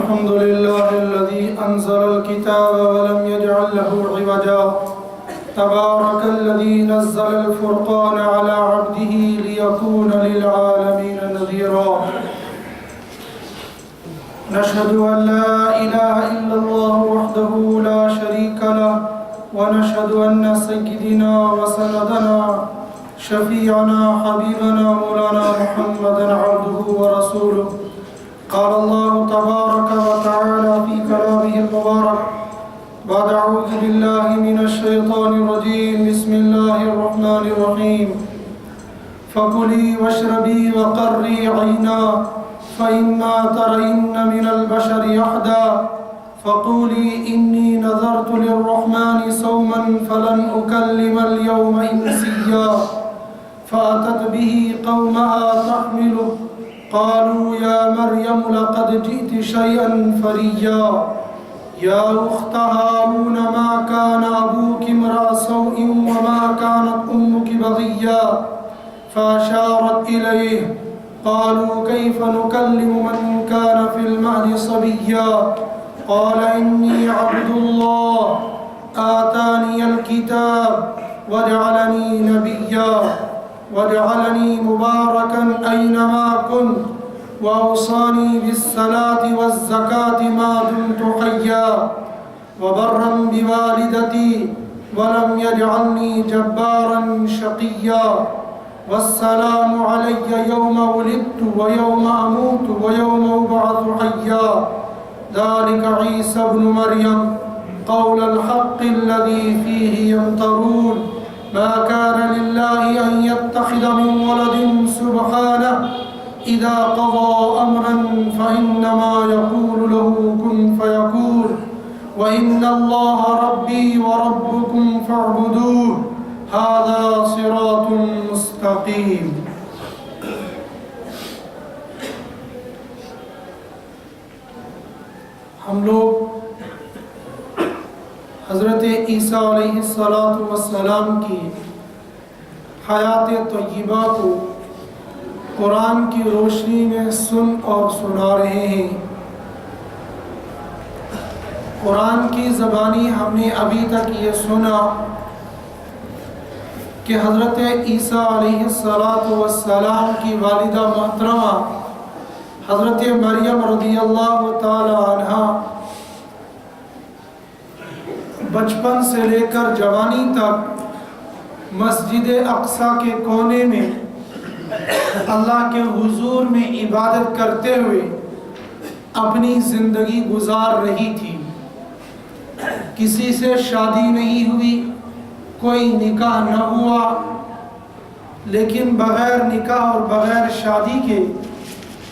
الحمد لله الذي أنزل الكتاب ولم يجعل له عوجا تبارك الذي نزل الفرقان على عبده ليكون للعالمين نذيرا نشهد أن لا إله إلا الله وحده لا شريك له ونشهد أن سيدنا وسندنا شفيعنا حبيبنا مولانا محمدا عبده ورسوله قال الله تبارك وتعالى في كلامه المبارك بعد أعوذ بالله من الشيطان الرجيم بسم الله الرحمن الرحيم فكلي واشربي وقري عينا فإما ترين من البشر أحدا فقولي إني نذرت للرحمن صوما فلن أكلم اليوم إنسيا فأتت به قومها تحمله قالوا يا مريم لقد جئت شيئا فريا يا أخت هارون ما كان أبوك امرأ سوء وما كانت أمك بغيا فأشارت إليه قالوا كيف نكلم من كان في المهد صبيا قال إني عبد الله آتاني الكتاب وجعلني نبيا وجعلني مباركا أينما كنت وأوصاني بالصلاة والزكاة ما دمت حيا وبرا بوالدتي ولم يجعلني جبارا شقيا والسلام علي يوم ولدت ويوم أموت ويوم أبعث حيا ذلك عيسى ابن مريم قول الحق الذي فيه يمترون ما كان لله أن يتخذ من ولد سبحانه إذا قضى أمرا فإنما يقول له كن فيكون وإن الله ربي وربكم فاعبدوه هذا صراط مستقيم. ہم لوگ حضرت عیسیٰ علیہ السلام کی حیات طیبہ کو قرآن کی روشنی میں سن اور سنا رہے ہیں. قرآن کی زبانی ہم نے ابھی تک یہ سنا کہ حضرت عیسیٰ علیہ السلام کی والدہ محترمہ حضرت مریم رضی اللہ تعالی عنہا بچپن سے لے کر جوانی تک مسجد اقصیٰ کے کونے میں اللہ کے حضور میں عبادت کرتے ہوئے اپنی زندگی گزار رہی تھی. کسی سے شادی نہیں ہوئی، کوئی نکاح نہ ہوا، لیکن بغیر نکاح اور بغیر شادی کے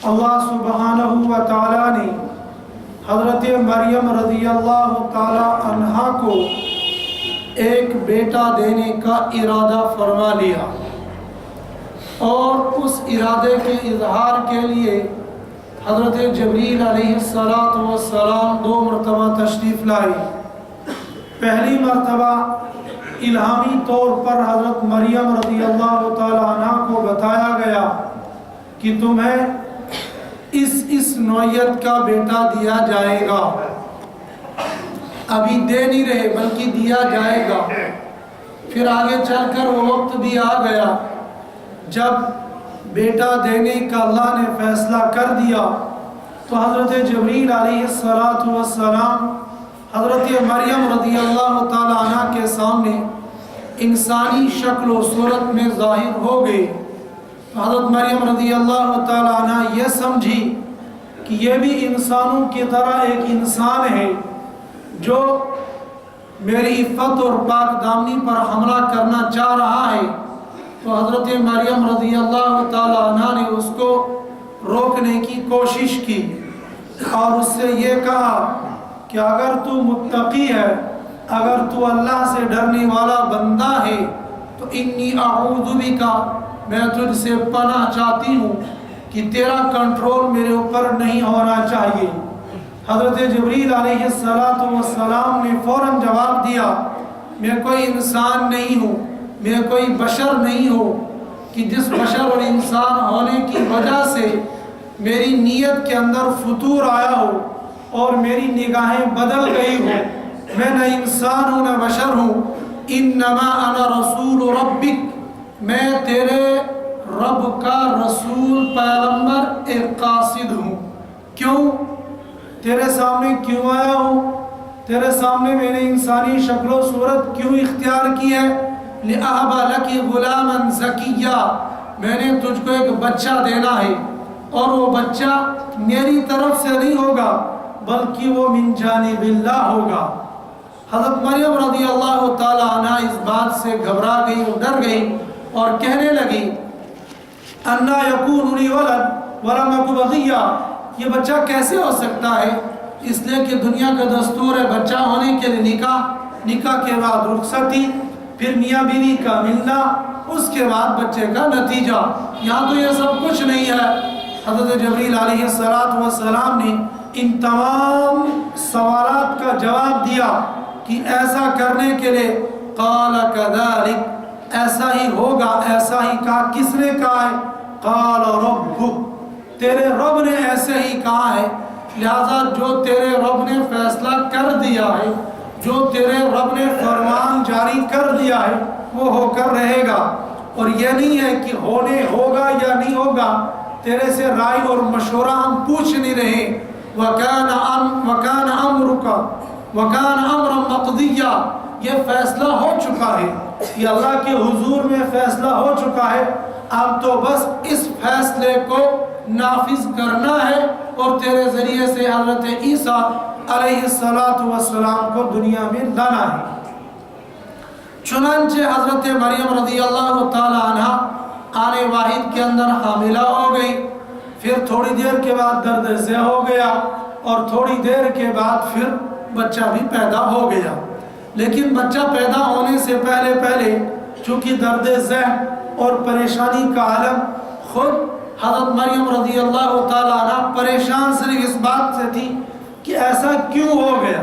اللہ سبحانہ و تعالیٰ نے حضرت مریم رضی اللہ تعالی عنہا کو ایک بیٹا دینے کا ارادہ فرما لیا، اور اس ارادے کے اظہار کے لیے حضرت جبریل علیہ السلام 2 مرتبہ تشریف لائے. پہلی مرتبہ الہامی طور پر حضرت مریم رضی اللہ تعالی عنہ کو بتایا گیا کہ تمہیں اس نوعیت کا بیٹا دیا جائے گا. ابھی دے نہیں رہے بلکہ دیا جائے گا. پھر آگے چل کر وہ وقت بھی آ گیا جب بیٹا دینے کا اللہ نے فیصلہ کر دیا تو حضرت جبریل علیہ السلام حضرت مریم رضی اللہ تعالی عنہ کے سامنے انسانی شکل و صورت میں ظاہر ہو گئے. تو حضرت مریم رضی اللہ تعالی عنہ یہ سمجھی کہ یہ بھی انسانوں کی طرح ایک انسان ہے جو میری عفت اور پاک دامنی پر حملہ کرنا چاہ رہا ہے. تو حضرت مریم رضی اللہ تعالی عنہ نے اس کو روکنے کی کوشش کی اور اس سے یہ کہا کہ اگر تو متقی ہے، اگر تو اللہ سے ڈرنے والا بندہ ہے تو انی اعوذ بک، میں تجھ سے پناہ چاہتی ہوں کہ تیرا کنٹرول میرے اوپر نہیں ہونا چاہیے. حضرت جبریل علیہ السلام نے فوراً جواب دیا میں کوئی انسان نہیں ہوں، میں کوئی بشر نہیں ہوں کہ جس بشر اور انسان ہونے کی وجہ سے میری نیت کے اندر فتور آیا ہو اور میری نگاہیں بدل گئی ہوں، میں نہ انسان ہوں نہ بشر ہوں، انما انا رسول ربک، میں تیرے رب کا رسول پیغمبر ایک قاصد ہوں۔ کیوں؟ تیرے سامنے کیوں آیا ہوں؟ تیرے سامنے میں نے انسانی شکل و صورت کیوں اختیار کی ہے؟ لِأَهَبَ لَكِ غُلَامًا زَكِيًّا، میں نے تجھ کو ایک بچہ دینا ہے، اور وہ بچہ میری طرف سے نہیں ہوگا بلکہ وہ من جانب اللہ ہوگا۔ حضرت مریم رضی اللہ تعالیٰ عنہ اس بات سے گھبرا گئی اور ڈر گئی اور کہنے لگی اَنَّا يَكُونُ لِي وَلَدٌ وَلَمْ أَكُ بَغِيًّا، یہ بچہ کیسے ہو سکتا ہے؟ اس لیے کہ دنیا کا دستور ہے بچہ ہونے کے لیے نکاح کے بعد رخصتی، پھر میاں بیوی کا ملنا، اس کے بعد بچے کا نتیجہ۔ یہاں تو یہ سب کچھ نہیں ہے۔ حضرت جبریل علیہ السلام نے ان تمام سوالات کا جواب دیا کہ ایسا کرنے کے لیے قال کذالک، ایسا ہی ہوگا، ایسا ہی کہا۔ کس نے کہا ہے؟ قال ربک، تیرے رب نے ایسے ہی کہا ہے۔ لہذا جو تیرے رب نے فیصلہ کر دیا ہے، جو تیرے رب نے فرمان جاری کر دیا ہے، وہ ہو کر رہے گا۔ اور یہ نہیں ہے کہ ہونے ہوگا یا نہیں ہوگا، تیرے سے رائے اور مشورہ ہم پوچھ نہیں رہے۔ وَكَانَ أَمْرًا مَقْضِيًّا، یہ فیصلہ ہو چکا ہے، یہ اللہ کے حضور میں فیصلہ ہو چکا ہے، اب تو بس اس فیصلے کو نافذ کرنا ہے اور تیرے ذریعے سے حضرت عیسیٰ علیہ السلام کو دنیا میں لانا ہے۔ چنانچہ حضرت مریم رضی اللہ تعالی عنہ آنے واحد کے اندر حاملہ ہو گئی، پھر تھوڑی دیر کے بعد درد ذہ ہو گیا، اور تھوڑی دیر کے بعد پھر بچہ بھی پیدا ہو گیا۔ لیکن بچہ پیدا ہونے سے پہلے چونکہ درد ذہ اور پریشانی کا عالم، خود حضرت مریم رضی اللہ تعالی عنہ پریشان صرف اس بات سے تھی کہ ایسا کیوں ہو گیا،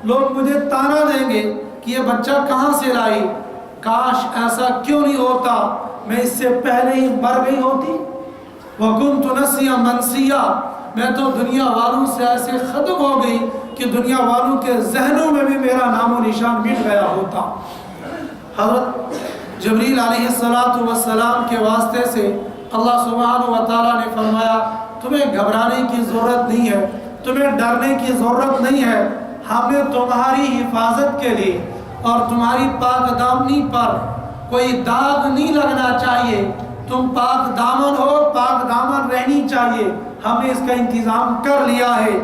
لوگ مجھے تانا دیں گے کہ یہ بچہ کہاں سے لائی، کاش ایسا کیوں نہیں ہوتا، میں اس سے پہلے ہی مر گئی ہوتی۔ وَكُنْتُ نَسِيًّا مَنْسِيًّا، میں تو دنیا والوں سے ایسے ختم ہو گئی کہ دنیا والوں کے ذہنوں میں بھی میرا نام و نشان مٹ گیا ہوتا۔ حضرت جبریل علیہ السلام کے واسطے سے اللہ سبحانہ و تعالیٰ نے فرمایا تمہیں گھبرانے کی ضرورت نہیں ہے، تمہیں ڈرنے کی ضرورت نہیں ہے، ہم نے تمہاری حفاظت کے لیے اور تمہاری پاک دامنی پر کوئی داغ نہیں لگنا چاہیے، تم پاک دامن ہو، پاک دامن رہنی چاہیے، ہم نے اس کا انتظام کر لیا ہے۔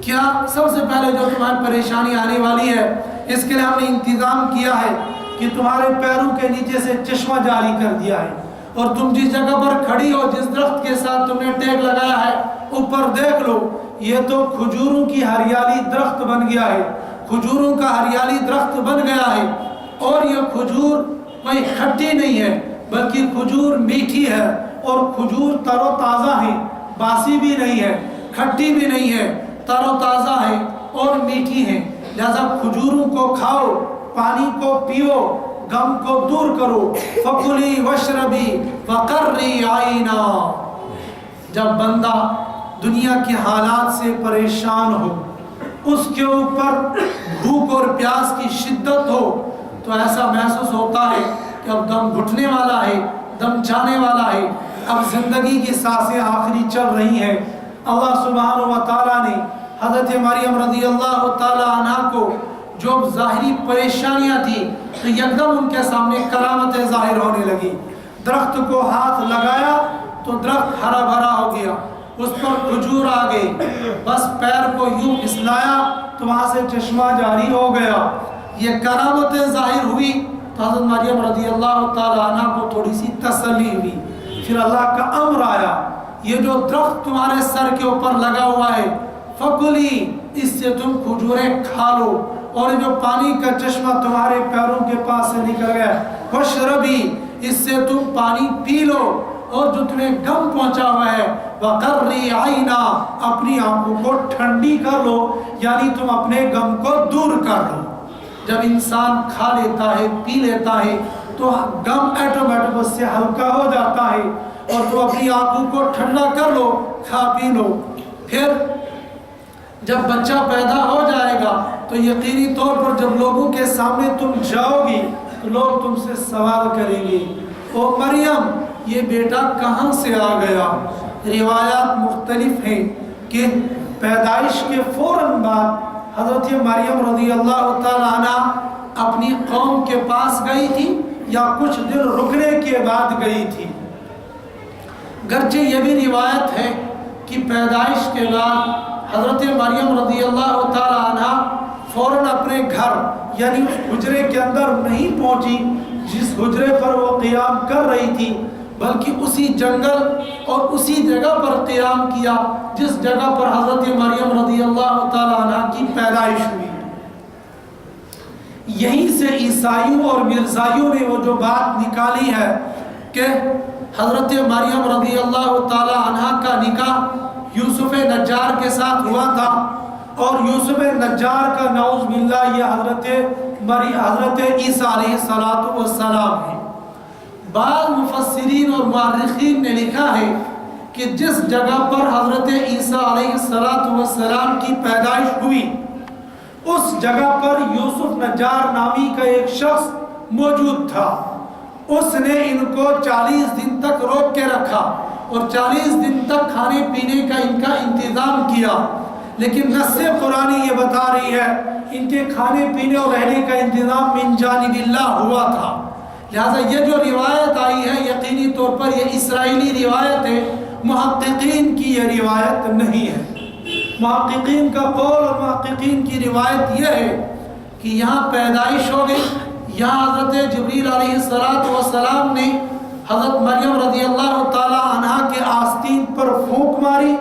کیا؟ سب سے پہلے جو تمہاری پریشانی آنے والی ہے اس کے لیے ہم نے انتظام کیا ہے کہ تمہارے پیروں کے نیچے سے چشمہ جاری کر دیا ہے، اور تم جس جگہ پر کھڑی ہو، جس درخت کے ساتھ تم نے ٹیک لگایا ہے، اوپر دیکھ لو، یہ تو کھجوروں کی ہریالی درخت بن گیا ہے، کھجوروں کا ہریالی درخت بن گیا ہے، اور یہ کھجور کوئی کھٹی نہیں ہے بلکہ کھجور میٹھی ہے، اور کھجور تر و تازہ ہے، باسی بھی نہیں ہے، کھٹی بھی نہیں ہے، تر و تازہ ہے اور میٹھی ہے۔ لہذا کھجوروں کو کھاؤ، پانی کو پیو، غم کو دور کرو۔ فَكُلِي وَاشْرَبِي وَقَرِّي عَيْنًا، جب بندہ دنیا کے حالات سے پریشان ہو، اس کے اوپر بھوک اور پیاس کی شدت ہو، تو ایسا محسوس ہوتا ہے کہ اب دم گھٹنے والا ہے، دم جانے والا ہے، اب زندگی کی سانسیں آخری چل رہی ہیں۔ اللہ سبحانہ و تعالیٰ نے حضرت مریم رضی اللہ تعالیٰ عنہ کو جو ظاہری پریشانیاں تھیں تو یکدم ان کے سامنے کرامتیں ظاہر ہونے لگی۔ درخت کو ہاتھ لگایا تو درخت ہرا بھرا ہو گیا، اس پر کھجور آ گئی، بس پیر کو یوں پھسلایا تو وہاں سے چشمہ جاری ہو گیا۔ یہ کرامتیں ظاہر ہوئی تو حضرت مریم رضی اللہ تعالیٰ عنہ کو تھوڑی سی تسلی ہوئی۔ پھر اللہ کا امر آیا، یہ جو درخت تمہارے سر کے اوپر لگا ہوا ہے، فَكُلِي، اس سے تم کھجوریں کھا لو، اور جو پانی کا چشمہ تمہارے پیروں کے پاس سے نکل گیا، وَاشْرَبِي، اس سے تم پانی پی لو، اور جو تمہیں غم پہنچا ہوا ہے، وَقَرِّي عَيْنًا، اپنی آنکھوں کو ٹھنڈی کر لو، یعنی تم اپنے غم کو دور کر لو۔ جب انسان کھا لیتا ہے، پی لیتا ہے تو غم ایٹومیٹک اس سے ہلکا ہو جاتا ہے، اور تو اپنی آنکھوں کو ٹھنڈا کر لو، کھا پی لو۔ پھر جب بچہ پیدا ہو جائے گا تو یقینی طور پر جب لوگوں کے سامنے تم جاؤ گی تو لوگ تم سے سوال کریں گے، او مریم یہ بیٹا کہاں سے آ گیا؟ روایات مختلف ہیں کہ پیدائش کے فوراً بعد حضرت مریم رضی اللہ تعالیٰ عنہ اپنی قوم کے پاس گئی تھی یا کچھ دن رکنے کے بعد گئی تھی۔ گرچہ یہ بھی روایت ہے کہ پیدائش کے بعد حضرت مریم رضی اللہ تعالیٰ عنہ فوراً اپنے گھر یعنی اس حجرے کے اندر نہیں پہنچی جس حجرے پر وہ قیام کر رہی تھی، بلکہ اسی جنگل اور اسی جگہ پر قیام کیا جس جگہ پر حضرت مریم رضی اللہ تعالیٰ عنہ کی پیدائش ہوئی۔ یہیں سے عیسائیوں اور مرزائیوں نے وہ جو بات نکالی ہے کہ حضرت مریم رضی اللہ تعالیٰ عنہ کا نکاح یوسف نجار کے ساتھ ہوا تھا، اور یوسف نجار کا نعوذ باللہ یہ حضرت عیسیٰ علیہ السلام ہے۔ بعض مفسرین اور مورخین نے لکھا ہے کہ جس جگہ پر حضرت عیسیٰ علیہ السلام کی پیدائش ہوئی اس جگہ پر یوسف نجار نامی کا ایک شخص موجود تھا۔ اس نے ان کو 40 دن تک روک کے رکھا اور 40 دن تک کھانے پینے کا ان کا انتظام کیا، لیکن نص قرآنی یہ بتا رہی ہے ان کے کھانے پینے اور رہنے کا انتظام من جانب اللہ ہوا تھا۔ لہٰذا یہ جو روایت آئی ہے یقینی طور پر یہ اسرائیلی روایت ہے، محققین کی یہ روایت نہیں ہے۔ محققین کا قول اور محققین کی روایت یہ ہے کہ یہاں پیدائش ہو گئی، یہاں حضرت جبریل علیہ السلام نے حضرت مریم رضی اللہ تعالی عنہ کے آستین پر پھونک ماری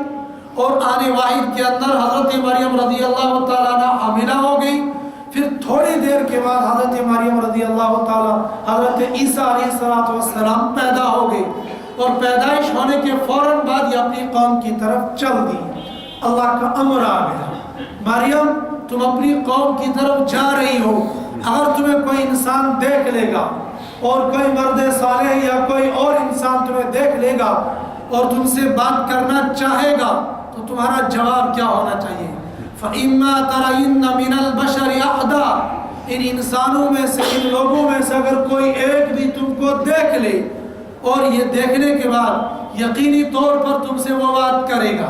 اور آنے واحد کے اندر حضرت مریم رضی اللہ تعالی عنہ حاملہ ہو گئی۔ پھر تھوڑی دیر کے بعد حضرت مریم رضی اللہ تعالی حضرت عیسیٰ علیہ السلام پیدا ہو گئے، اور پیدائش ہونے کے فوراً بعد یہ اپنی قوم کی طرف چل دی۔ اللہ کا امر آ گیا، مریم تم اپنی قوم کی طرف جا رہی ہو، اگر تمہیں کوئی انسان دیکھ لے گا اور کوئی مرد صالح یا کوئی اور انسان تمہیں دیکھ لے گا اور تم سے بات کرنا چاہے گا تو تمہارا جواب کیا ہونا چاہیے؟ فَإِمَّا تَرَيِنَّ مِنَ الْبَشَرِ أَحَدًا، ان انسانوں میں سے ان لوگوں میں سے اگر کوئی ایک بھی تم کو دیکھ لے اور یہ دیکھنے کے بعد یقینی طور پر تم سے وہ بات کرے گا،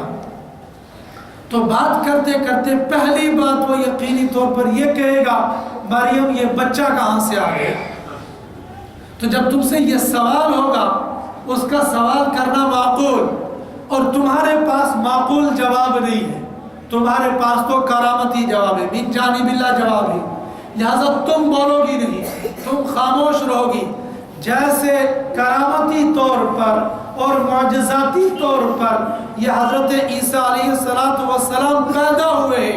تو بات کرتے کرتے پہلی بات وہ یقینی طور پر یہ کہے گا مریم یہ بچہ کہاں سے آ گیا؟ تو جب تم سے یہ سوال ہوگا اس کا سوال کرنا معقول، اور تمہارے پاس معقول جواب نہیں ہے، تمہارے پاس تو کرامتی جواب ہے، من جانب اللہ جواب ہے، لہذا تم بولو گی نہیں، تم خاموش رہو گی۔ جیسے کرامتی طور پر اور معجزاتی طور پر یہ حضرت عیسیٰ علیہ السلام پیدا ہوئے،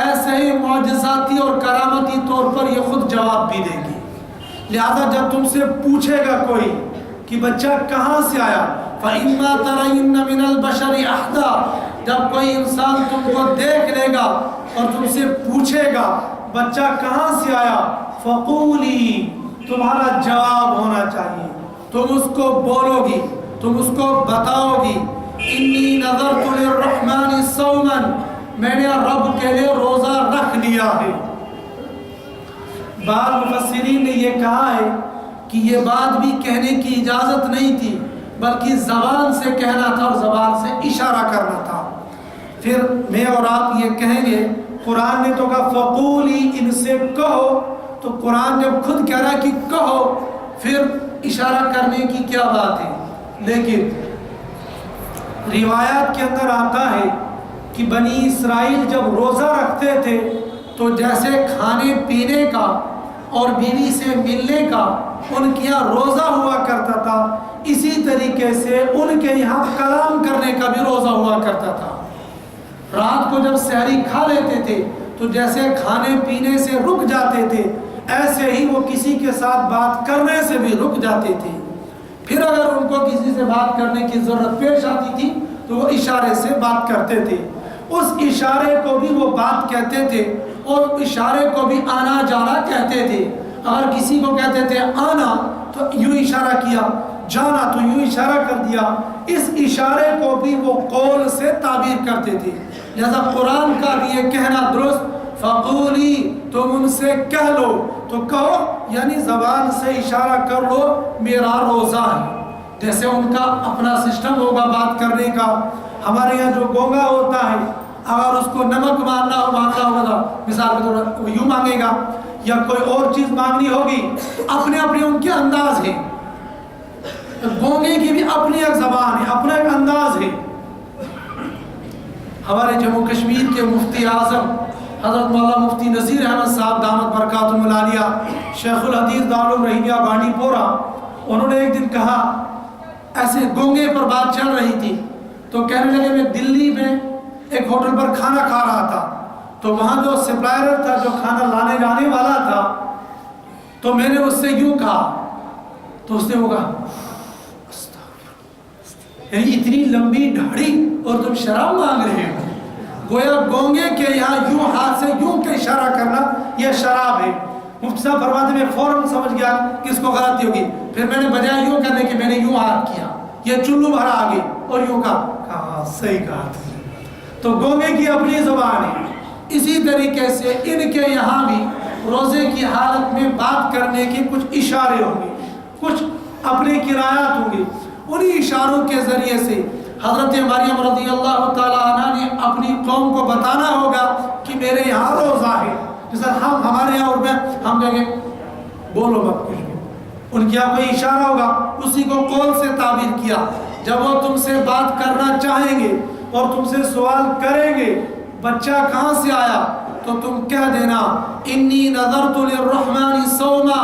ایسے ہی معجزاتی اور کرامتی طور پر یہ خود جواب بھی دیں گی۔ لہذا جب تم سے پوچھے گا کوئی کہ بچہ کہاں سے آیا، فَإِمَّا تَرَيِنَّ مِنَ الْبَشَرِ أَحَدًا، جب کوئی انسان تم کو دیکھ لے گا اور تم سے پوچھے گا بچہ کہاں سے آیا، فَقُولِي، تمہارا جواب ہونا چاہیے، تم اس کو بولو گی، تم اس کو بتاؤ گی، انی نذرت للرحمن صوما، میں نے رب کے لیے روزہ رکھ لیا ہے۔ بعض مفسرین نے یہ کہا ہے کہ یہ بات بھی کہنے کی اجازت نہیں تھی، بلکہ زبان سے کہنا تھا اور زبان سے اشارہ کرنا تھا۔ پھر میں اور آپ یہ کہیں گے قرآن نے تو کہا فقولی، ان سے کہو، تو قرآن جب خود کہہ رہا ہے کہ کہو، پھر اشارہ کرنے کی کیا بات ہے؟ لیکن روایات کے اندر آتا ہے کہ بنی اسرائیل جب روزہ رکھتے تھے تو جیسے کھانے پینے کا اور بیوی سے ملنے کا ان کے یہاں روزہ ہوا کرتا تھا، اسی طریقے سے ان کے یہاں کلام کرنے کا بھی روزہ ہوا کرتا تھا۔ رات کو جب سحری کھا لیتے تھے تو جیسے کھانے پینے سے رک جاتے تھے، ایسے ہی وہ کسی کے ساتھ بات کرنے سے بھی رک جاتے تھے۔ پھر اگر ان کو کسی سے بات کرنے کی ضرورت پیش آتی تھی تو وہ اشارے سے بات کرتے تھے، اس اشارے کو بھی وہ بات کہتے تھے، اور اشارے کو بھی آنا جانا کہتے تھے۔ اگر کسی کو کہتے تھے آنا تو یوں اشارہ کیا، جانا تو یوں اشارہ کر دیا. اس اشارے کو بھی وہ قول سے تعبیر کرتے تھے. لہذا قرآن کا بھی یہ کہنا درست فقولی تم ان سے کہہ لو تو کہو یعنی زبان سے اشارہ کر لو میرا روزہ ہے. جیسے ان کا اپنا سسٹم ہوگا بات کرنے کا. ہمارے یہاں جو گونگا ہوتا ہے اگر اس کو نمک مانگنا ہوگا مثال کے طور پر یوں مانگے گا یا کوئی اور چیز مانگنی ہوگی. اپنے اپنے ان کے انداز ہے. گونگے کی بھی اپنی ایک زبان ہے, اپنا ایک انداز ہے. ہمارے جموں کشمیر کے مفتی اعظم حضرت مولانا مفتی نذیر احمد صاحب دامت برکاتہم العالیہ شیخ الحدیث دارالعلوم رحیمیہ بانڈی پورہ, انہوں نے ایک دن کہا ایسے گونگے پر بات چل رہی تھی تو کہنے لگے میں دلی میں ایک ہوٹل پر کھانا کھا رہا تھا تو وہاں جو سپلائر تھا جو کھانا لانے جانے والا تھا تو میں نے اس سے یوں کہا تو اس نے وہ کہا یعنی اتنی لمبی داڑھی اور تم شراب مانگ رہے ہو. گویا گونگے کے یہاں یوں ہاتھ سے یوں کے اشارہ کرنا یہ شراب ہے. مفتی صاحب فرماتے میں فوراً سمجھ گیا کس کو غلطی ہوگی. پھر میں نے بجائے یوں کرنے کہ میں نے یوں ہاتھ کیا, یہ چلو بھرا آگے اور یوں کہا صحیح کہا. تو گونگے کی اپنی زبان ہے. اسی طریقے سے ان کے یہاں بھی روزے کی حالت میں بات کرنے کے کچھ اشارے ہوں گے, کچھ اپنے کنایات ہوں گے. انہی اشاروں کے ذریعے سے حضرت مریم رضی اللہ تعالیٰ عنہ نے اپنی قوم کو بتانا ہوگا کہ میرے یہاں روزہ ہے. جیسا ہمارے یہاں اردو ہم کہیں گے بولو مت کچھ بھی, ان کے یہاں کوئی اشارہ ہوگا اسی کو قول سے تعبیر کیا. جب وہ تم سے بات کرنا چاہیں گے اور تم سے سوال کریں گے بچہ کہاں سے آیا تو تم کہہ دینا انی نذرت للرحمن صوما,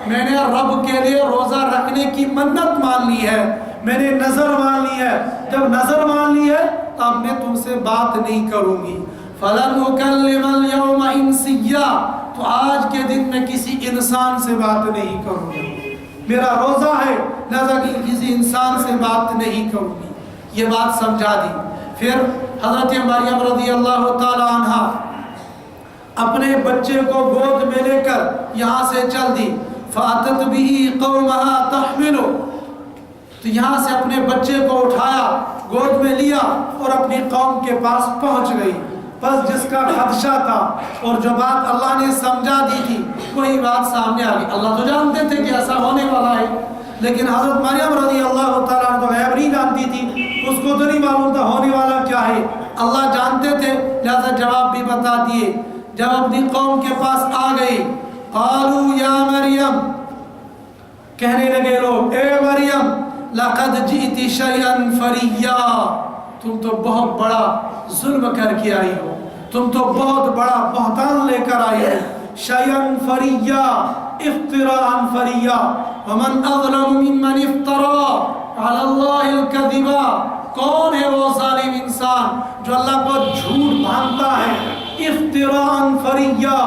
میں نے رب کے لیے روزہ رکھنے کی منت مان لی ہے, میں نے نظر مان لی ہے. جب نظر مان لی ہے تب میں تم سے بات نہیں کروں گی. فَلَنْ أُكَلِّمَ الْيَوْمَ إِنْسِيًّا, تو آج کے دن میں کسی انسان سے بات نہیں کروں گی. میرا روزہ ہے لہذا کہ کسی انسان سے بات نہیں کروں گی. یہ بات سمجھا دی. پھر حضرت مریم رضی اللہ تعالی عنہ اپنے بچے کو گود میں لے کر یہاں سے چل دی. فَأَتَتْ بِهِ قَوْمَهَا تَحْمِلُ, تو یہاں سے اپنے بچے کو اٹھایا گود میں لیا اور اپنی قوم کے پاس پہنچ گئی. بس جس کا خدشہ تھا اور جو بات اللہ نے سمجھا دی تھی وہی بات سامنے آ گئی. اللہ تو جانتے تھے کہ ایسا ہونے والا ہے, لیکن حضرت مریم رضی اللہ تعالیٰ عنہ تو غیب نہیں جانتی تھی, اس کو تو نہیں معلوم تھا ہونے والا کیا ہے. اللہ جانتے تھے لہذا جواب بھی بتا دیے. جب اپنی قوم کے پاس آ گئی قالوا یا مریم, کہنے لگے لوگ اے مریم لقد جئت شیئا فریا, تم تو بہت بڑا ظلم کر کے آئی ہو, تم تو بہت بڑا بہتان لے کر آئی ہو. شیئا فریا افتراء فریا, ومن اظلم ممن افترا علی اللہ الکذب, کون ہے وہ ظالم انسان جو اللہ کو جھوٹ باندھتا ہے. افتراء فریا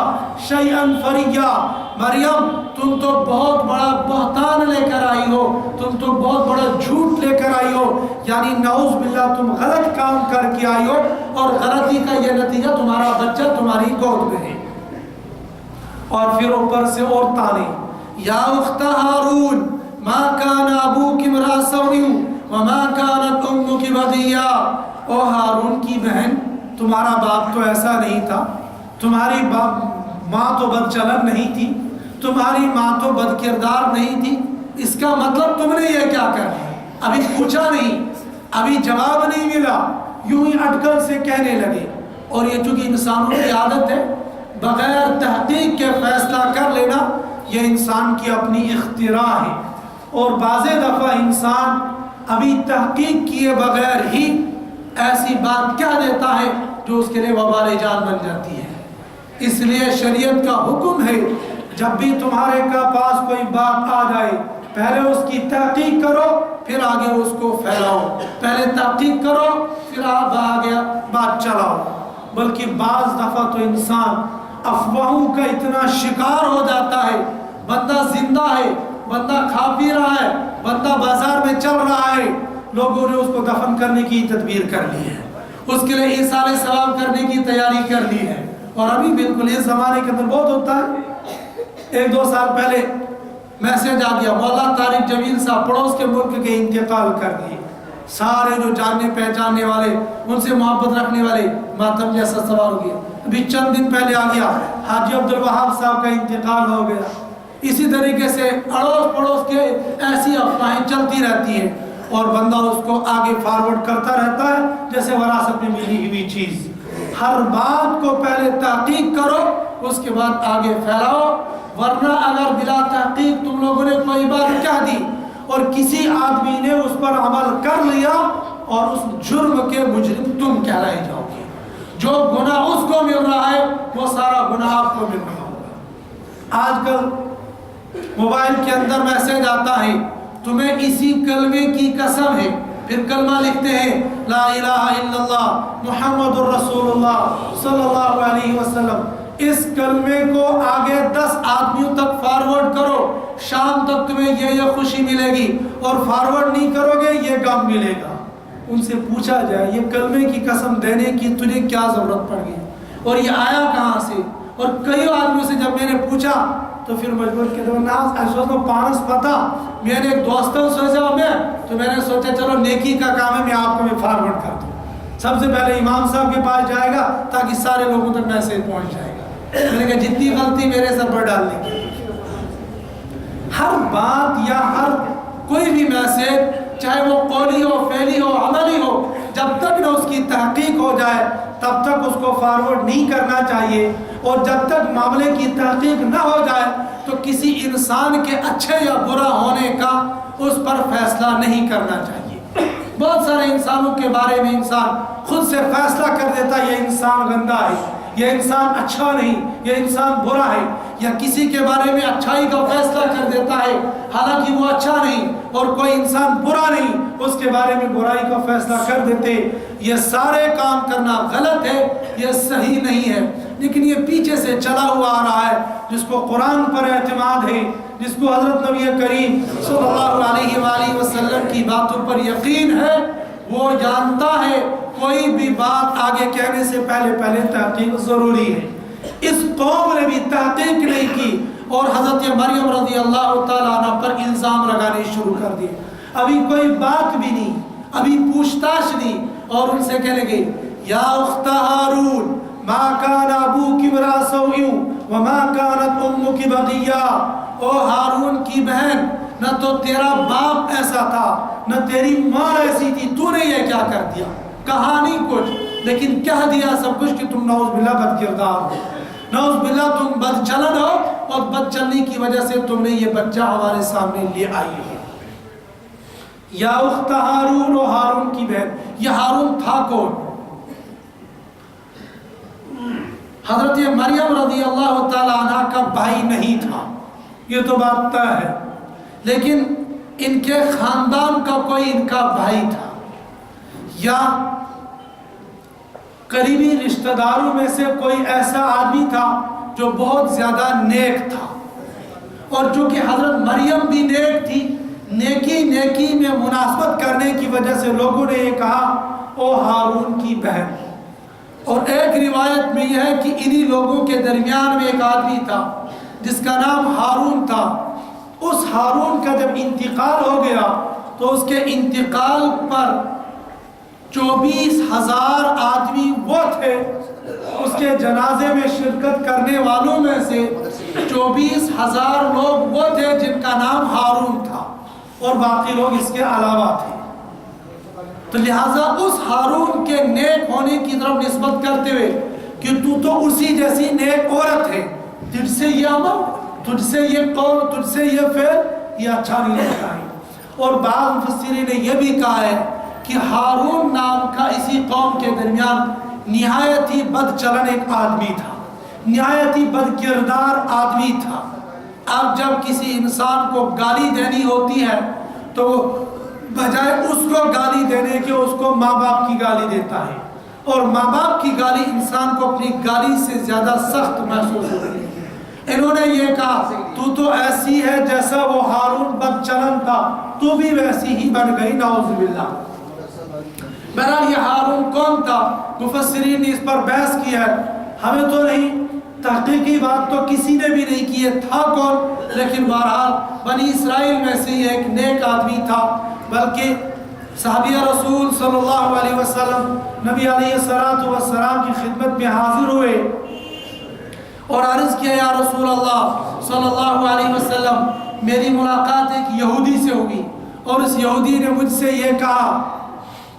شیئا فریا, مریم تم تو بہت بڑا بہتان لے کر آئی ہو, تم تو بہت بڑا جھوٹ لے کر آئی ہو. یعنی نعوذ باللہ تم غلط کام کر کے آئی ہو اور غلطی کا یہ نتیجہ تمہارا بچہ تمہاری گود میں ہے. اور پھر اوپر سے اور تانے, یا اخت ہارون ما کان ابوک امرأ سوء وما کانت امک بغیا, او ہارون کی بہن تمہارا باپ تو ایسا نہیں تھا, تمہاری ماں تو بد چلن نہیں تھی, تمہاری ماں تو بد کردار نہیں تھی. اس کا مطلب تم نے یہ کیا کر دیا؟ ابھی پوچھا نہیں, ابھی جواب نہیں ملا, یوں ہی اٹکل سے کہنے لگے. اور یہ چونکہ انسانوں کی عادت ہے بغیر تحقیق کے فیصلہ کر لینا, یہ انسان کی اپنی اختراع ہے. اور بعض دفعہ انسان ابھی تحقیق کیے بغیر ہی ایسی بات کہہ دیتا ہے جو اس کے لیے وبال جان بن جاتی ہے. اس لیے شریعت کا حکم ہے جب بھی تمہارے پاس کوئی بات آ جائے پہلے اس کی تحقیق کرو پھر آگے اس کو پھیلاؤ. پہلے تحقیق کرو پھر آپ آگے بات چلاؤ. بلکہ بعض دفعہ تو انسان افواہوں کا اتنا شکار ہو جاتا ہے, بندہ زندہ ہے, بندہ کھا پی رہا ہے, بندہ بازار میں چل رہا ہے, لوگوں نے اس کو دفن کرنے کی تدبیر کر لی ہے, اس کے لیے ایصال ثواب کرنے کی تیاری کر لی ہے. اور ابھی بالکل اس زمانے کے اندر بہت ہوتا ہے. 1-2 سال پہلے میسج آ گیا مولا طارق جمیل صاحب پڑوس کے ملک کے انتقال کر دیے. سارے جو جاننے پہچاننے والے، ان سے محبت رکھنے والے، ماتم جیسا سوار ہو گیا. ابھی چند دن پہلے آ گیا حاجی عبدالوہاب صاحب کا انتقال ہو گیا. اسی طریقے سے اڑوس پڑوس کے ایسی افواہیں چلتی رہتی ہیں اور بندہ اس کو آگے فارورڈ کرتا رہتا ہے جیسے وراثت میں ملی ہوئی چیز. ہر بات کو پہلے تحقیق کرو، اس کے بعد آگے پھیلاؤ، ورنہ اگر بلا تحقیق تم لوگوں نے کوئی بات کہہ دی اور کسی آدمی نے اس پر عمل کر لیا اور اس جرم کے مجرم تم کہلائے جاؤ گے. جو گناہ اس کو مل رہا ہے وہ سارا گناہ آپ کو مل رہا ہوگا. آج کل موبائل کے اندر میسج آتا ہے تمہیں اسی کلمے کی قسم ہے، پھر کلمہ لکھتے ہیں لا الہ الا اللہ محمد الرسول اللہ صلی اللہ علیہ وسلم. اس کلمے کو آگے 10 آدمیوں تک فارورڈ کرو، شام تک تمہیں یہ خوشی ملے گی، اور فارورڈ نہیں کرو گے یہ غم ملے گا. ان سے پوچھا جائے یہ کلمے کی قسم دینے کی تجھے کیا ضرورت پڑ گئی اور یہ آیا کہاں سے؟ اور کئی آدمیوں سے جب میں نے پوچھا تو پھر مجبور کے دو ناز ایسا تو پانس پتا میں نے ایک دوستوں سوچا میں نے سوچا چلو نیکی کا کام ہے میں آپ کو میں فارورڈ کر دوں. سب سے پہلے امام صاحب کے پاس جائے گا تاکہ سارے لوگوں تک میسج پہنچ جائے گا. میں نے کہا جتنی غلطی میرے سر پر ڈالنے کی، ہر بات یا ہر کوئی بھی میسج چاہے وہ قولی ہو، فعلی ہو، عملی ہو، جب تک نہ اس کی تحقیق ہو جائے تب تک اس کو فارورڈ نہیں کرنا چاہیے. اور جب تک معاملے کی تحقیق نہ ہو جائے تو کسی انسان کے اچھے یا برا ہونے کا اس پر فیصلہ نہیں کرنا چاہیے. بہت سارے انسانوں کے بارے میں انسان خود سے فیصلہ کر دیتا ہے یہ انسان گندا ہے، یہ انسان اچھا نہیں، یہ انسان برا ہے، یا کسی کے بارے میں اچھائی کا فیصلہ کر دیتا ہے حالانکہ وہ اچھا نہیں، اور کوئی انسان برا نہیں اس کے بارے میں برائی کا فیصلہ کر دیتے. یہ سارے کام کرنا غلط ہے، یہ صحیح نہیں ہے. لیکن یہ پیچھے سے چلا ہوا آ رہا ہے. جس کو قرآن پر اعتماد ہے، جس کو حضرت نبی کریم صلی اللہ علیہ وآلہ وسلم کی باتوں پر یقین ہے، وہ جانتا ہے کوئی بھی بات آگے کہنے سے پہلے تحقیق ضروری ہے. اس قوم نے بھی تحقیق نہیں کی اور حضرت مریم رضی اللہ تعالیٰ عنہ پر الزام لگانے شروع کر دیے. ابھی کوئی بات بھی نہیں، ابھی پوچھ تاچھ نہیں، اور ان سے کہنے گئی یا اخت ہارون ما کان ابوک امرا سوء وما کانت امک بغیہ. او ہارون کی بہن، نہ تو تیرا باپ ایسا تھا نہ تیری ماں ایسی تھی، تو نے یہ کیا کر دیا؟ کہا نہیں کچھ لیکن کہہ دیا سب کچھ کہ تم نعوذ باللہ بد کردار ہو، نعوذ باللہ تم بد چلن ہو، اور بد چلنے کی وجہ سے تم نے یہ بچہ ہمارے سامنے لے آئی ہے. یا اخت ہارون، و ہارون کی بہن. یہ ہارون تھا کون؟ حضرت مریم رضی اللہ تعالی عنہ کا بھائی نہیں تھا، یہ تو بات طے ہے، لیکن ان کے خاندان کا کوئی ان کا بھائی تھا یا قریبی رشتہ داروں میں سے کوئی ایسا آدمی تھا جو بہت زیادہ نیک تھا. اور چونکہ حضرت مریم بھی نیک تھی، نیکی میں مناسبت کرنے کی وجہ سے لوگوں نے یہ کہا او ہارون کی بہن. اور ایک روایت میں یہ ہے کہ انہی لوگوں کے درمیان میں ایک آدمی تھا جس کا نام ہارون تھا. اس ہارون کا جب انتقال ہو گیا تو اس کے انتقال پر 24,000 آدمی وہ تھے، اس کے جنازے میں شرکت کرنے والوں میں سے 24,000 لوگ وہ تھے جن کا نام ہارون تھا، اور باقی لوگ اس کے علاوہ تھے. تو لہٰذا اس ہارون کے نیک ہونے کی طرف نسبت کرتے ہوئے کہ تو اسی جیسی نیک عورت ہے، تجھ سے یہ عمل، تجھ سے یہ قول، تجھ سے یہ فعل یہ اچھا نہیں لگتا ہے. اور بعض مفسرین نے یہ بھی کہا ہے کہ ہارون نام کا اسی قوم کے درمیان نہایت ہی بد چلن ایک آدمی تھا، نہایت ہی بد کردار آدمی تھا. اب جب کسی انسان کو گالی دینی ہوتی ہے تو بجائے اس کو گالی دینے کے اس کو ماں باپ کی گالی دیتا ہے، اور ماں باپ کی گالی انسان کو اپنی گالی سے زیادہ سخت محسوس ہوتی ہے. انہوں نے یہ کہا تو ایسی ہے جیسا وہ ہارون بد چلن تھا، تو بھی ویسی ہی بن گئی، نعوذ باللہ. بہرحال یہ ہارون کون تھا؟ مفسرین نے اس پر بحث کی ہے. ہمیں تو نہیں تحقیقی بات تو کسی نے بھی نہیں کی ہے تھا کون، لیکن بہرحال بنی اسرائیل میں سے یہ ایک نیک آدمی تھا۔ بلکہ صحابی رسول صلی اللہ علیہ وسلم نبی علیہ السلام کی خدمت میں حاضر ہوئے اور عرض کیا یا رسول اللہ صلی اللہ علیہ وسلم، میری ملاقات ایک یہودی سے ہوگی اور اس یہودی نے مجھ سے یہ کہا،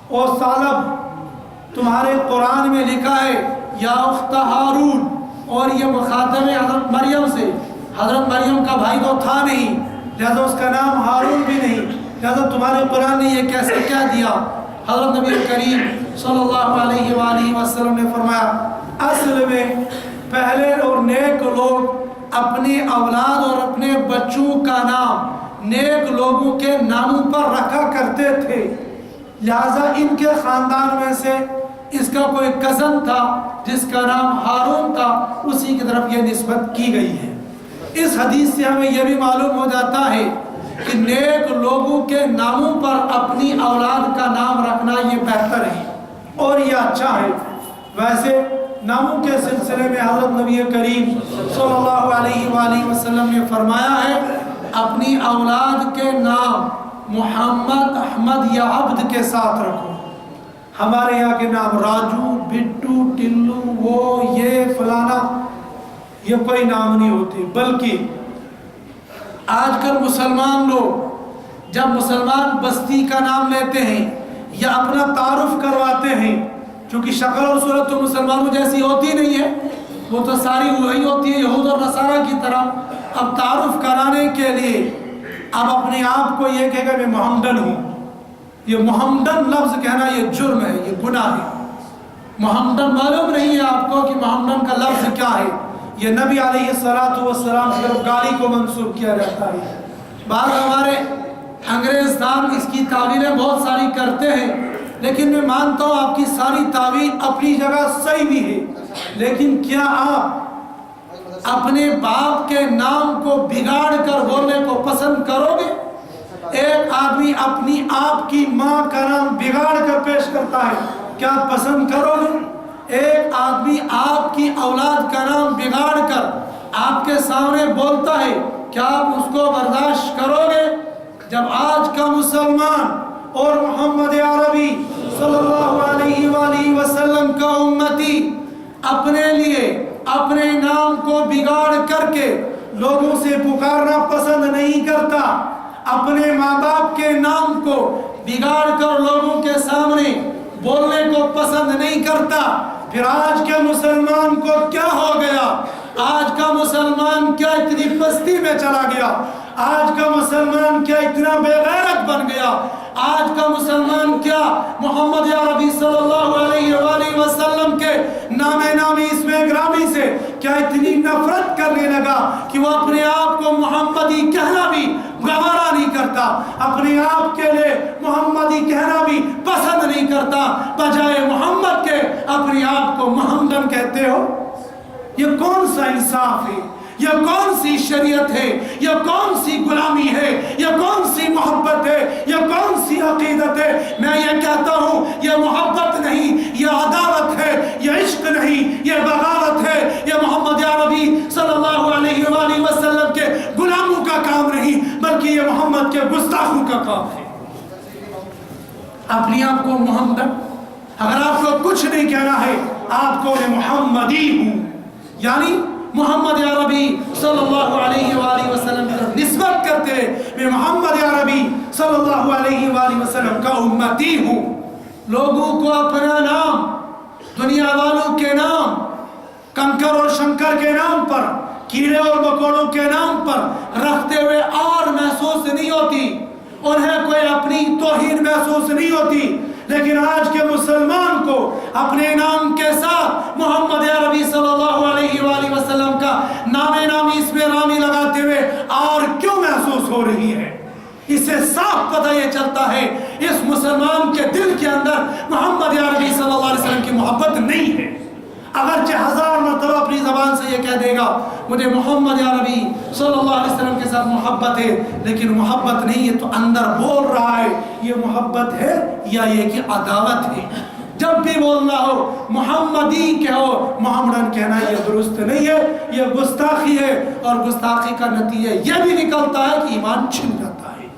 او ثعلب تمہارے قرآن میں لکھا ہے یا اخت ہارون، اور یہ مخاطب ہے حضرت مریم سے، حضرت مریم کا بھائی تو تھا نہیں، لہذا اس کا نام ہارون بھی نہیں، لہذا تمہارے قرآن نے یہ کیسے کہہ دیا؟ حضرت نبی کریم صلی اللہ علیہ وآلہ وسلم نے فرمایا اصل میں پہلے اور نیک لوگ اپنی اولاد اور اپنے بچوں کا نام نیک لوگوں کے ناموں پر رکھا کرتے تھے، لہذا ان کے خاندان میں سے اس کا کوئی کزن تھا جس کا نام ہارون تھا، اسی کی طرف یہ نسبت کی گئی ہے۔ اس حدیث سے ہمیں یہ بھی معلوم ہو جاتا ہے کہ نیک لوگوں کے ناموں پر اپنی اولاد کا نام رکھنا یہ بہتر ہے اور یہ اچھا ہے۔ ویسے ناموں کے سلسلے میں حضرت نبی کریم صلی اللہ علیہ وآلہ وسلم نے فرمایا ہے اپنی اولاد کے نام محمد، احمد یا عبد کے ساتھ رکھو۔ ہمارے یہاں کے نام راجو، بٹو، ٹلو، وہ یہ فلانا، یہ کوئی نام نہیں ہوتے، بلکہ آج کل مسلمان لوگ جب مسلمان بستی کا نام لیتے ہیں یا اپنا تعارف کرواتے ہیں، چونکہ شکل اور صورت تو مسلمانوں جیسی ہوتی نہیں ہے، وہ تو ساری وہی ہوتی ہے یہود اور نصارہ کی طرح۔ اب تعارف کرانے کے لیے اب اپنے آپ کو یہ کہے گا میں محمدن ہوں، یہ محمدن لفظ کہنا یہ جرم ہے، یہ گناہ ہے۔ محمدن معلوم نہیں ہے آپ کو کہ محمدن کا لفظ کیا ہے، یہ نبی علیہ السلام کی طرف گالی کو منسوب کیا جاتا ہے۔ بعض ہمارے انگریز دان اس کی تعویلیں بہت ساری کرتے ہیں، لیکن میں مانتا ہوں آپ کی ساری تعویل اپنی جگہ صحیح بھی ہے، لیکن کیا آپ اپنے باپ کے نام کو بگاڑ کر بولنے کو پسند کرو گے؟ ایک آدمی اپنی آپ کی ماں کا نام بگاڑ کر پیش کرتا ہے، کیا پسند کرو گے؟ ایک آدمی آپ کی اولاد کا نام بگاڑ کر آپ کے سامنے بولتا ہے، کیا آپ اس کو برداشت کرو گے؟ جب آج کا مسلمان اور محمد عربی صلی اللہ علیہ وآلہ وسلم کا امتی اپنے لیے اپنے نام کو بگاڑ کر کے لوگوں سے پکارنا پسند نہیں کرتا، اپنے ماں باپ کے نام کو بگاڑ کر لوگوں کے سامنے بولنے کو پسند نہیں کرتا، پھر آج کے مسلمان کو کیا ہو گیا؟ آج کا مسلمان کیا اتنی پستی میں چلا گیا؟ آج کا مسلمان کیا اتنا بے غیرت بن گیا؟ آج کا مسلمان کیا محمد عربی صلی اللہ علیہ وآلہ وسلم کے نامی اسم گرامی سے کیا اتنی نفرت کرنے لگا کہ وہ اپنے آپ کو محمدی کہنا بھی گوارا نہیں کرتا، اپنے آپ کے لیے محمدی کہنا بھی پسند نہیں کرتا، بجائے محمد کے اپنے آپ کو محمدن کہتے ہو؟ یہ کون سا انصاف ہے؟ یہ کون سی شریعت ہے؟ یہ کون سی غلامی ہے؟ یہ کون سی محبت ہے؟ یہ کون سی عقیدت ہے؟ میں یہ کہتا ہوں یہ محبت نہیں، یہ عداوت ہے، یہ عشق نہیں، یہ بغاوت ہے، یہ محمد عربی صلی اللہ علیہ وآلہ وسلم کے غلاموں کا کام نہیں بلکہ یہ محمد کے گستاخوں کا کام ہے۔ اپنی آپ کو محمد، اگر آپ کو کچھ نہیں کہنا ہے آپ کو میں محمدی ہوں، یعنی محمد عربی صلی اللہ علیہ وآلہ وسلم کی طرف نسبت کرتے میں محمد عربی صلی اللہ علیہ وآلہ وسلم کا امتی ہوں۔ لوگوں کو اپنا نام دنیا والوں کے نام، کنکر اور شنکر کے نام پر، کیڑے اور مکوڑوں کے نام پر رکھتے ہوئے اور محسوس نہیں ہوتی، انہیں کوئی اپنی توہین محسوس نہیں ہوتی، لیکن آج کے مسلمان کو اپنے نام کے ساتھ محمد عربی صلی اللہ علیہ وآلہ وسلم کا نامی اسم رامی لگاتے ہوئے اور کیوں محسوس ہو رہی ہے؟ اس سے صاف پتہ یہ چلتا ہے اس مسلمان کے دل کے اندر محمد عربی صلی اللہ علیہ وسلم کی محبت نہیں ہے۔ اگرچہ 1000 مرتبہ اپنی زبان سے یہ کہہ دے گا مجھے محمد عربی صلی اللہ علیہ وسلم کے ساتھ محبت ہے، لیکن محبت نہیں ہے تو اندر بول رہا ہے یہ محبت ہے یا یہ کہ عداوت ہے۔ جب بھی بولنا ہو محمدی کہو، محمدن کہنا یہ درست نہیں ہے، یہ گستاخی ہے، اور گستاخی کا نتیجہ یہ بھی نکلتا ہے کہ ایمان چھن جاتا ہے۔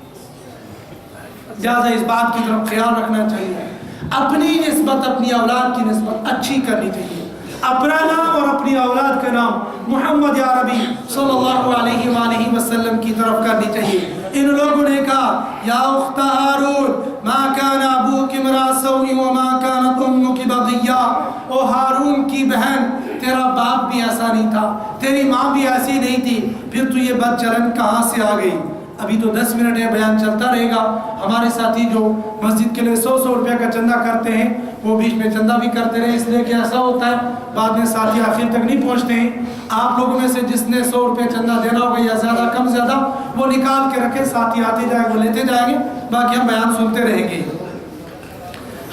لہٰذا اس بات کی طرف خیال رکھنا چاہیے، اپنی نسبت اپنی اولاد کی نسبت اچھی کرنی چاہیے، اپنا نام اور اپنی اولاد کا نام محمد عربی صلی اللہ علیہ وآلہ وسلم کی طرف کرنی چاہیے۔ ان لوگوں نے کہا یا اخت ہارون ما کان ابوک امرأ سوء وما کانت امک بغیہ، او ہارون کی بہن تیرا باپ بھی ایسا نہیں تھا، تیری ماں بھی ایسی نہیں تھی، پھر تو یہ بد چلن کہاں سے آ گئی؟ ابھی تو 10 منٹ ہے، بیان چلتا رہے گا۔ ہمارے ساتھی جو مسجد کے لیے 100 روپے کا چندہ کرتے ہیں وہ بیچ میں چندہ بھی کرتے رہے، اس لیے کہ ایسا ہوتا ہے بعد میں ساتھی آخر تک نہیں پہنچتے ہیں۔ آپ لوگوں میں سے جس نے 100 روپے چندہ دینا ہوگا یا زیادہ کم زیادہ وہ نکال کے رکھے، ساتھی آتے جائیں وہ لیتے جائیں گے، باقی ہم بیان سنتے رہیں گے۔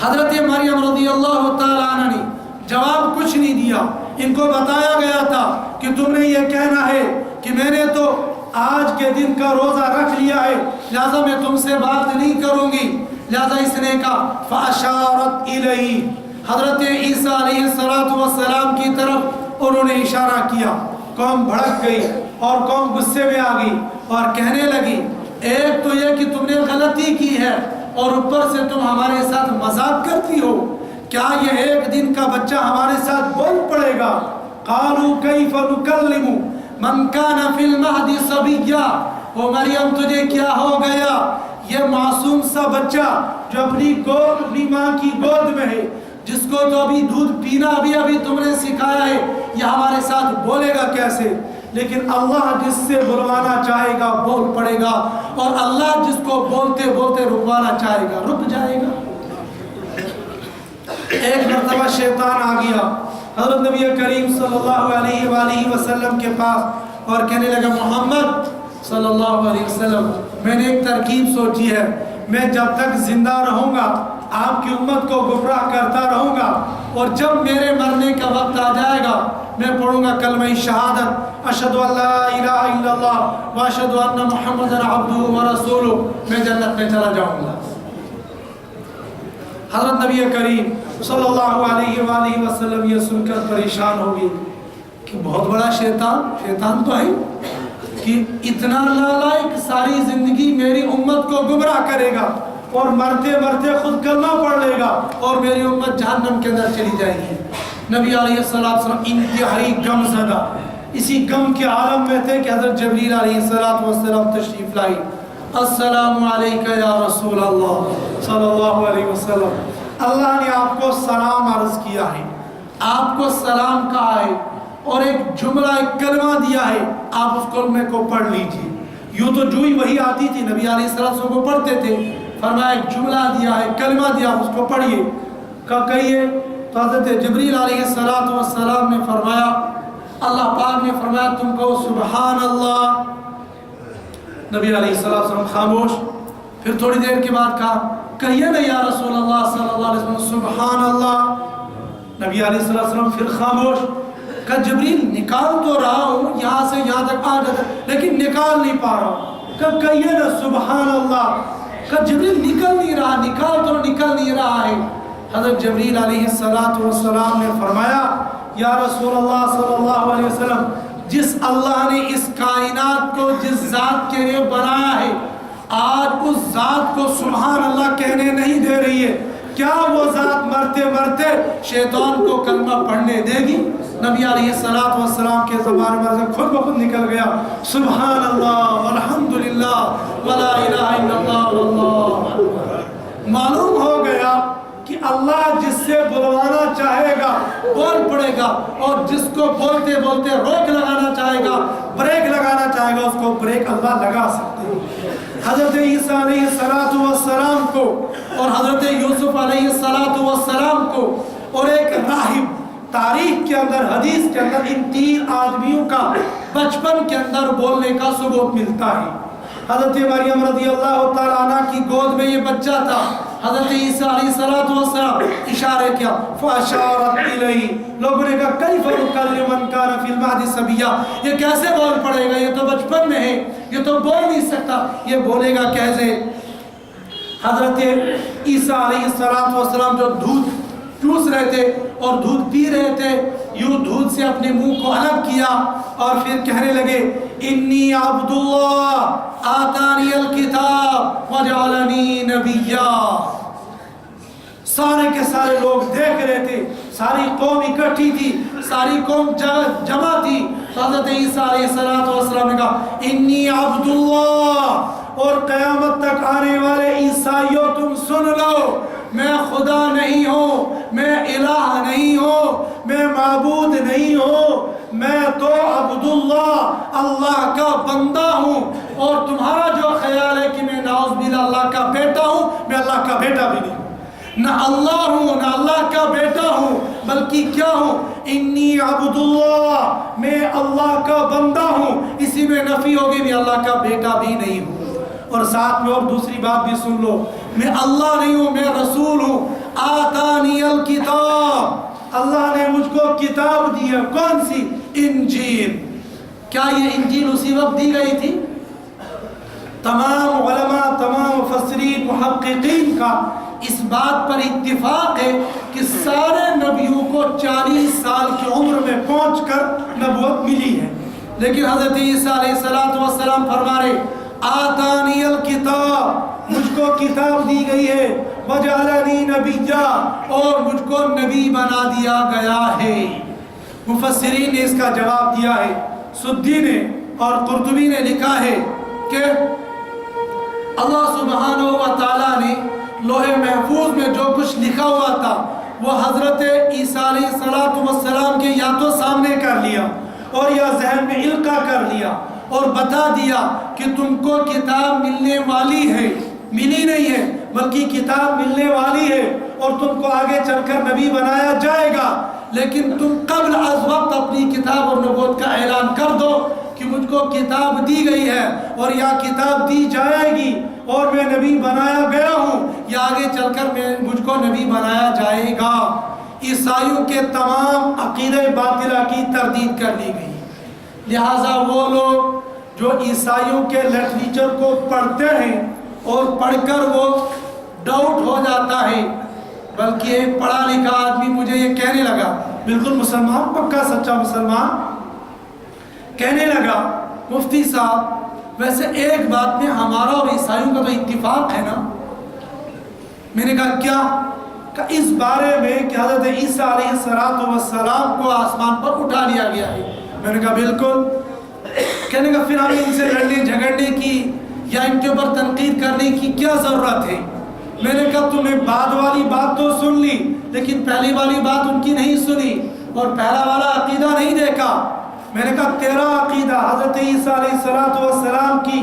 حضرت مریم رضی اللہ تعالیٰ عنہ نے جواب کچھ نہیں دیا، ان کو بتایا گیا تھا کہ تم نے یہ کہنا ہے کہ میں نے تو آج کے دن کا روزہ رکھ لیا ہے لہذا میں تم سے بات نہیں کروں گی، لہذا اس نے کہا فَأَشَارَتْ إِلَيْهِ، حضرت عیسیٰ علیہ السلام کی طرف انہوں نے اشارہ کیا۔ قوم بھڑک گئی اور قوم غصے میں آ گئی اور کہنے لگی ایک تو یہ کہ تم نے غلطی کی ہے اور اوپر سے تم ہمارے ساتھ مذاق کرتی ہو، کیا یہ ایک دن کا بچہ ہمارے ساتھ بول پڑے گا؟ قالوا کیف نکلم من کان فی المہد صبیا، او مریم تجھے کیا ہو گیا؟ یہ معصوم سا بچہ جو اپنی ماں کی گود میں ہے، جس کو تو ابھی دودھ پینا ابھی تم نے سکھایا ہے، یہ ہمارے ساتھ بولے گا کیسے؟ لیکن اللہ جس سے بلوانا چاہے گا بول پڑے گا، اور اللہ جس کو بولتے بولتے رکوانا چاہے گا رک جائے گا۔ ایک مرتبہ شیطان آ گیا حضرت نبی کریم صلی اللہ علیہ وآلہ وسلم کے پاس اور کہنے لگا محمد صلی اللہ علیہ وسلم میں نے ایک ترکیب سوچی ہے، میں جب تک زندہ رہوں گا آپ کی امت کو گمراہ کرتا رہوں گا، اور جب میرے مرنے کا وقت آ جائے گا میں پڑھوں گا کلمہ شہادت اشہد ان لا الہ الا اللہ واشہد ان محمد عبدہ ورسولہ، میں جنت میں چلا جاؤں گا۔ حضرت نبی کریم صلی اللہ علیہ وآلہ وسلم یہ سن کر پریشان ہوگی کہ بہت بڑا شیطان تو ہے کہ اتنا نالائق ساری زندگی میری امت کو گمراہ کرے گا اور مرتے مرتے خود کلمہ پڑھ لے گا اور میری امت جہنم کے اندر چلی جائے گی۔ نبی علیہ السلام انتہائی غم زدہ اسی غم کے عالم میں تھے کہ حضرت جبریل علیہ السلام تشریف لائی۔ السلام علیکہ یا رسول اللہ صلی اللہ علیہ وسلم، اللہ نے آپ کو سلام عرض کیا ہے، آپ کو سلام کہا ہے اور ایک جملہ ایک کلمہ دیا ہے، آپ اس کلمے کو پڑھ لیجئے۔ یوں تو جو ہی وہی آتی تھی نبی علیہ السلام کو پڑھتے تھے، فرمایا ایک جملہ دیا ہے کلمہ دیا اس کو پڑھیے، کہیے۔ تو حضرت جبریل علیہ السلام نے فرمایا، اللہ پاک نے فرمایا تم کو سبحان اللہ۔ نبی علیہ السلام خاموش، پھر تھوڑی دیر کے بعد کہا کہیے نا یا رسول اللہ صلی اللہ علیہ وسلم سبحان اللہ۔ نبی علیہ السلام پھر خاموش، کہا جبریل نکال تو رہا ہوں یہاں سے یہاں تک آ جاتا لیکن نکال نہیں پا رہا ہوں، کہیے نا سبحان اللہ۔ کہا جبریل نکل نہیں رہا، نکال تو نکل نہیں رہا ہے۔ حضرت جبریل علیہ السلام نے فرمایا یا رسول اللہ صلی اللہ علیہ وسلم، جس اللہ نے اس کائنات کو جس ذات کے لیے بنایا ہے آج اس ذات کو سبحان اللہ کہنے نہیں دے رہی ہے، کیا وہ ذات مرتے مرتے شیطان کو کلمہ پڑھنے دے گی؟ نبی علیہ السلام کے زبان میں خود بخود نکل گیا سبحان اللہ والحمدللہ ولا الہ الا اللہ واللہ اکبر۔ معلوم ہو گیا کہ اللہ جس سے بلوانا چاہے گا بول پڑے گا، اور جس کو بولتے بولتے روک لگانا چاہے گا بریک لگانا چاہے گا اس کو بریک اللہ لگا سکتے ہیں۔ حضرت عیسیٰ علیہ السلام کو اور حضرت یوسف علیہ السلام کو اور ایک راہب، تاریخ کے اندر حدیث کے اندر ان 3 آدمیوں کا بچپن کے اندر بولنے کا ثبوت ملتا ہے۔ حضرت مریم رضی اللہ تعالیٰ عنہ کی گود میں یہ بچہ تھا، حضرت عیسیٰ علیہ السلام اشارے کیا فاشارت الیہ، لوگوں نے کہا کیف نکلم من کان فی المہد صبیا، یہ کیسے بول پڑے گا، یہ تو بچپن میں ہے، یہ تو بول نہیں سکتا، یہ بولے گا کیسے؟ حضرت عیسیٰ علیہ السلام جو دودھ چوس رہے تھے اور دودھ پی رہے تھے، یوں دودھ سے اپنے منہ کو الگ کیا اور پھر کہنے لگے انی عبد اللہ آتانی الکتاب وجعلنی نبیا۔ سارے کے سارے لوگ دیکھ رہے تھے، ساری قوم اکٹھی تھی، ساری قوم جمع تھی۔ حضرت عیسیٰ علیہ السلام نے کہا انی عبد اللہ، اور قیامت تک آنے والے عیسائیوں تم سن لو، میں خدا نہیں ہوں، میں الہ نہیں ہوں، میں معبود نہیں ہوں، میں تو عبداللہ اللہ کا بندہ ہوں۔ اور تمہارا جو خیال ہے کہ میں نعوذ باللہ اللہ کا بیٹا ہوں، میں اللہ کا بیٹا بھی نہیں ہوں، نہ اللہ ہوں نہ اللہ کا بیٹا ہوں، بلکہ کیا ہوں؟ انی عبداللہ، میں اللہ کا بندہ ہوں۔ اسی میں نفی ہوگی، میں اللہ کا بیٹا بھی نہیں ہوں۔ اور ساتھ میں اور دوسری بات بھی سن لو، میں اللہ نہیں ہوں، میں رسول ہوں۔ آتانی الکتاب، اللہ نے مجھ کو کتاب دی ہے، کون سی؟ انجیل۔ کیا یہ انجیل اسی وقت دی گئی تھی؟ تمام علماء، تمام مفسرین، محققین کا اس بات پر اتفاق ہے کہ سارے نبیوں کو 40 سال کی عمر میں پہنچ کر نبوت ملی ہے، لیکن حضرت عیسیٰ علیہ السلام فرما رہے آتانی الکتاب، مجھ کو کتاب دی گئی ہے، وجعلنی نبیا، اور مجھ کو نبی بنا دیا گیا ہے۔ مفسرین نے اس کا جواب دیا ہے، سدی نے اور قرطبی نے لکھا ہے کہ اللہ سبحانہ و تعالیٰ نے لوح محفوظ میں جو کچھ لکھا ہوا تھا وہ حضرت عیسیٰ علیہ السلام کے یا تو سامنے کر لیا اور یا ذہن میں القا کر لیا اور بتا دیا کہ تم کو کتاب ملنے والی ہے، ملی نہیں ہے بلکہ کتاب ملنے والی ہے، اور تم کو آگے چل کر نبی بنایا جائے گا، لیکن تم قبل از وقت اپنی کتاب اور نبوت کا اعلان کر دو کہ مجھ کو کتاب دی گئی ہے اور یا کتاب دی جائے گی اور میں نبی بنایا گیا ہوں، یا آگے چل کر مجھ کو نبی بنایا جائے گا۔ عیسائیوں کے تمام عقیدہ باطلہ کی تردید کر دی گئی، لہٰذا وہ لوگ جو عیسائیوں کے لٹریچر کو پڑھتے ہیں اور پڑھ کر وہ ڈاؤٹ ہو جاتا ہے، بلکہ ایک پڑھا لکھا آدمی مجھے یہ کہنے لگا، بالکل مسلمان، پکا سچا مسلمان، کہنے لگا مفتی صاحب ویسے ایک بات میں ہمارا اور عیسائیوں کا تو اتفاق ہے نا۔ میں نے کہا کیا؟ کہ اس بارے میں کہ حضرت عیسیٰ علیہ السلام کو آسمان پر اٹھا لیا گیا ہے۔ میں نے کہا بالکل۔ کہنے کا پھر ہمیں ان سے لڑنے جھگڑنے کی یا ان کے اوپر تنقید کرنے کی کیا ضرورت ہے؟ میں نے کہا تمہیں بعد والی بات تو سن لی لیکن پہلی والی بات ان کی نہیں سنی اور پہلا والا عقیدہ نہیں دیکھا۔ میں نے کہا تیرا عقیدہ حضرت عیسیٰ علیہ السلام کی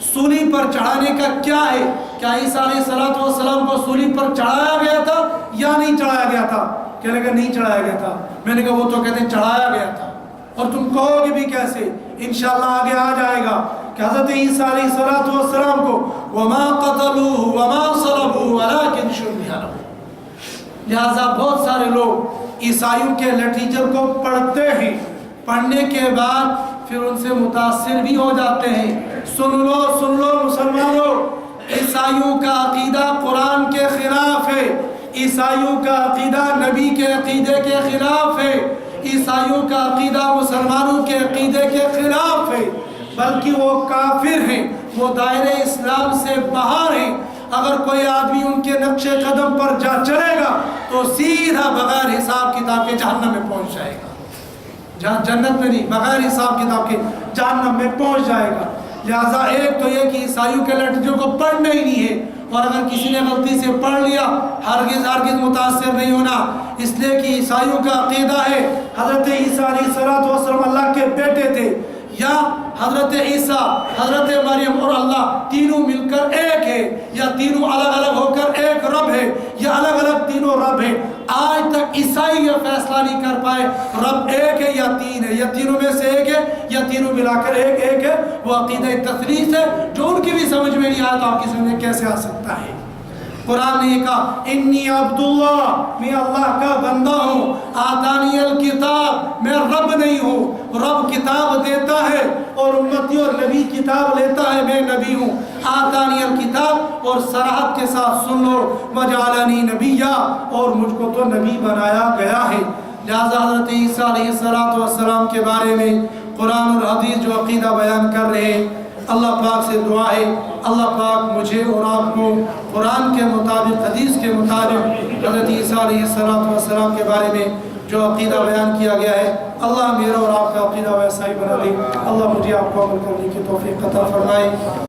سولی پر چڑھانے کا کیا ہے؟ کیا عیسیٰ علیہ السلام کو سولی پر چڑھایا گیا تھا یا نہیں چڑھایا گیا تھا؟ کہنے لگا نہیں چڑھایا گیا تھا۔ میں نے کہا وہ تو کہتے ہیں چڑھایا گیا تھا، اور تم کہو گے بھی کیسے؟ انشاءاللہ آگے آ جائے گا کہ حضرت عیسیٰ علیہ السلام کو وما قتلوه وما صلبوه ولكن شبه له۔ لہذا بہت سارے لوگ عیسائیوں کے لٹریچر کو پڑھتے ہیں، پڑھنے کے بعد پھر ان سے متاثر بھی ہو جاتے ہیں۔ سن لو مسلمانوں، عیسائیوں کا عقیدہ قرآن کے خلاف ہے، عیسائیوں کا عقیدہ نبی کے عقیدے کے خلاف ہے، عیسائیوں کا عقیدہ مسلمانوں کے عقیدے کے خلاف ہے، بلکہ وہ کافر ہیں، وہ دائرہ اسلام سے باہر ہیں۔ اگر کوئی آدمی ان کے نقش قدم پر جا چلے گا تو سیدھا بغیر حساب کتاب کے جہنم میں پہنچ جائے گا، جہاں جنت میں نہیں، بغیر حساب کتاب کے جہنم میں پہنچ جائے گا۔ لہٰذا ایک تو یہ کہ عیسائیوں کے لٹریچر کو پڑھنا ہی نہیں ہے، اور اگر کسی نے غلطی سے پڑھ لیا ہرگز متاثر نہیں ہونا، اس لیے کہ عیسائیوں کا عقیدہ ہے حضرت عیسیٰ علیہ السلام اللہ کے بیٹے تھے، یا حضرت عیسیٰ، حضرت مریم اور اللہ تینوں مل کر ایک ہے، یا تینوں الگ الگ ہو کر ایک رب ہے، یا الگ الگ تینوں رب ہے۔ آج تک عیسائی یہ فیصلہ نہیں کر پائے رب ایک ہے یا تین ہے، یا تینوں میں سے ایک ہے یا تینوں ملا کر ایک ہے۔ وہ عقیدہ تثلیث ہے جو ان کی بھی سمجھ میں نہیں آیا، تو آپ کی سمجھ میں کیسے آ سکتا ہے؟ قرآن نے یہ کہا انی عبداللہ، میں اللہ کا بندہ ہوں، آتانی الکتاب، میں رب نہیں ہوں، رب کتاب دیتا ہے اور امتی اور نبی کتاب لیتا ہے، میں نبی ہوں۔ آتانی الکتاب، اور صراحت کے ساتھ سن لو، وجعلنی نبیّا، اور مجھ کو تو نبی بنایا گیا ہے۔ لہذا حضرت عیسیٰ علیہ السلام کے بارے میں قرآن اور حدیث جو عقیدہ بیان کر رہے ہیں، اللہ پاک سے دعا ہے اللہ پاک مجھے اور آپ کو قرآن کے مطابق، حدیث کے مطابق حضرت عیسیٰ علیہ السلام کے بارے میں جو عقیدہ بیان کیا گیا ہے، اللہ میرا اور آپ کا عقیدہ ویسا ہی بنا دے۔ اللہ مجھے آپ کو عمل کرنے کی توفیق عطا فرمائے۔